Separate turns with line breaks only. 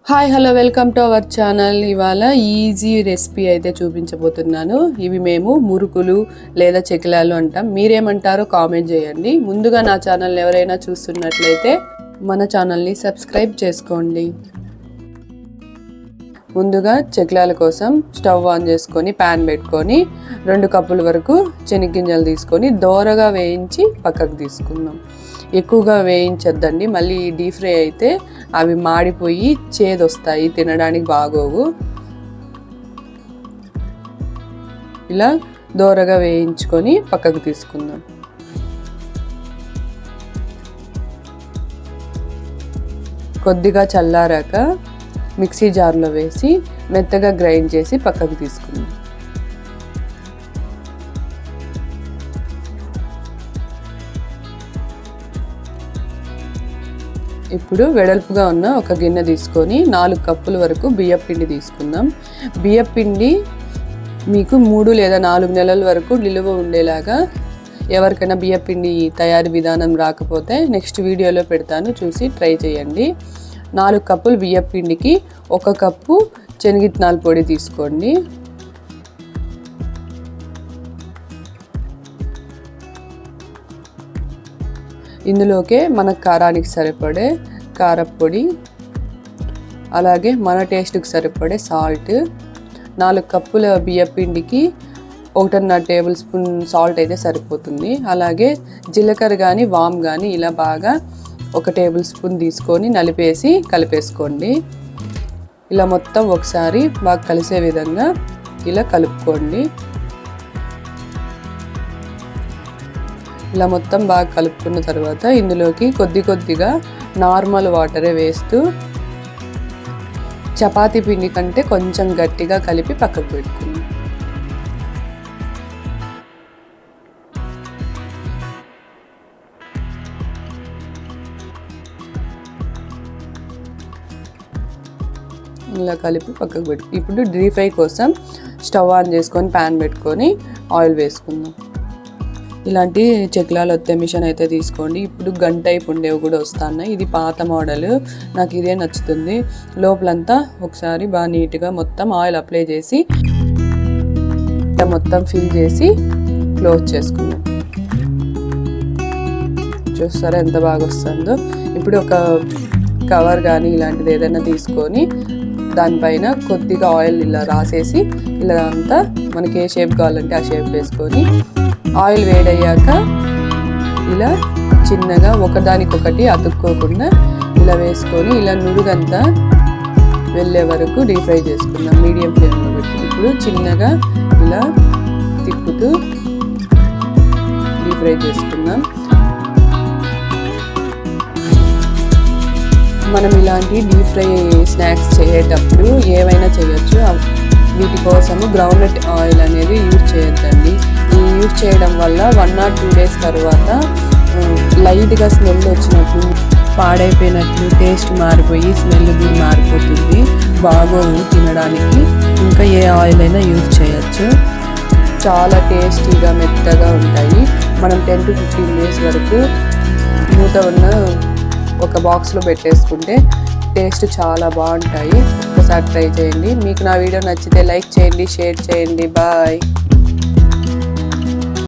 Hi hello welcome to our channel. ఇవాళ easy recipe అయితే చూపించబోతున్నాను. ఇవి మేము మురుకులు లేదా చెకిలాలు అంటాం. మీరేమంటారో కామెంట్ చేయండి. ముందుగా నా ఛానల్ ఎవరైనా చూస్తున్నట్లయితే మన ఛానల్ని సబ్స్క్రైబ్ చేసుకోండి. ముందుగా చెకిలాల కోసం స్టవ్ ఆన్ చేసుకొని ప్యాన్ పెట్టుకొని 2 కప్పుల వరకు శనగగింజలు తీసుకొని దోరగా వేయించి పక్కకు తీసుకుందాం. ఎక్కువగా వేయించొద్దండి, మళ్ళీ డీప్ ఫ్రై అయితే అవి మాడిపోయి చేదొస్తాయి, తినడానికి బాగోవు. ఇలా దోరగా వేయించుకొని పక్కకు తీసుకుందాం. కొద్దిగా చల్లారాక మిక్సీ జార్లో వేసి మెత్తగా గ్రైండ్ చేసి పక్కకు తీసుకుందాం. ఇప్పుడు వెడల్పుగా ఉన్న ఒక గిన్నె తీసుకొని 4 కప్పుల వరకు బియ్యపిండి తీసుకుందాం. బియ్యపిండి మీకు 3 లేదా 4 నెలల వరకు నిలువ ఉండేలాగా, ఎవరికైనా బియ్యపిండి తయారీ విధానం రాకపోతే నెక్స్ట్ వీడియోలో పెడతాను, చూసి ట్రై చేయండి. 4 కప్పులు బియ్యపిండికి 1 కప్పు శనగిత్తనాల పొడి తీసుకోండి. ఇందులోకే మన కారానికి సరిపడే కారపొడి, అలాగే మన టేస్ట్కి సరిపడే సాల్ట్. 4 కప్పుల బియ్యపిండికి 1.5 టేబుల్ స్పూన్ సాల్ట్ అయితే సరిపోతుంది. అలాగే జీలకర్ర కానీ వామ్ కానీ ఇలా బాగా 1 టేబుల్ స్పూన్ తీసుకొని నలిపేసి కలిపేసుకోండి. ఇలా మొత్తం ఒకసారి బాగా కలిసే విధంగా ఇలా కలుపుకోండి. ఇలా మొత్తం బాగా కలుపుకున్న తర్వాత ఇందులోకి కొద్దిగా నార్మల్ వాటరే వేస్తూ చపాతీ పిండి కంటే కొంచెం గట్టిగా కలిపి పక్కకు పెట్టుకుందాం. ఇలా కలిపి పక్కకు పెట్టు. ఇప్పుడు డీప్ ఫ్రై కోసం స్టవ్ ఆన్ చేసుకొని ప్యాన్ పెట్టుకొని ఆయిల్ వేసుకుందాం. ఇలాంటి చెక్లాలు వస్తే మిషన్ అయితే తీసుకోండి. ఇప్పుడు గన్ టైప్ ఉండేవి కూడా వస్తున్నాయి. ఇది పాత మోడల్, నాకు ఇదే నచ్చుతుంది. లోపలంతా ఒకసారి బాగా నీట్గా మొత్తం ఆయిల్ అప్లై చేసి మొత్తం ఫిల్ చేసి క్లోజ్ చేసుకుందాం. చూస్తారా ఎంత బాగా వస్తుందో. ఇప్పుడు ఒక కవర్ కానీ ఇలాంటిది ఏదైనా తీసుకొని దానిపైన కొద్దిగా ఆయిల్ ఇలా రాసేసి ఇలా అంతా మనకి ఏ షేప్ కావాలంటే ఆ షేప్ వేసుకొని ఆయిల్ వేడయ్యాక ఇలా చిన్నగా ఒకదానికొకటి అతుక్కోకుండా ఇలా వేసుకొని ఇలా నురుగంతా వెళ్ళే వరకు డీప్ ఫ్రై చేసుకుందాం మీడియం ఫ్లేమ్లో పెట్టి. ఇప్పుడు చిన్నగా ఇలా తిప్పుతూ డీప్ ఫ్రై చేసుకుందాం. మనం ఇలాంటి డీప్ ఫ్రై స్నాక్స్ చేసేటప్పుడు ఏవైనా చేయొచ్చు. వీటి కోసము గ్రౌండ్నట్ ఆయిల్ అనేది యూజ్ చేయొద్దండి. ఈ యూజ్ చేయడం వల్ల 1 or 2 days తర్వాత లైట్గా స్మెల్ వచ్చినట్లు, పాడైపోయినట్లు, టేస్ట్ మారిపోయి స్మెల్ కూడా మారిపోతుంది, బాగోవు తినడానికి. ఇంకా ఏ ఆయిల్ అయినా యూజ్ చేయొచ్చు. చాలా టేస్టీగా మెత్తగా ఉంటాయి. మనం 10 to 15 days వరకు మూత ఉన్న ఒక బాక్స్లో పెట్టేసుకుంటే టేస్ట్ చాలా బాగుంటాయి. ఒకసారి ట్రై చేయండి. మీకు నా వీడియో నచ్చితే లైక్ చేయండి, షేర్ చేయండి. బాయ్.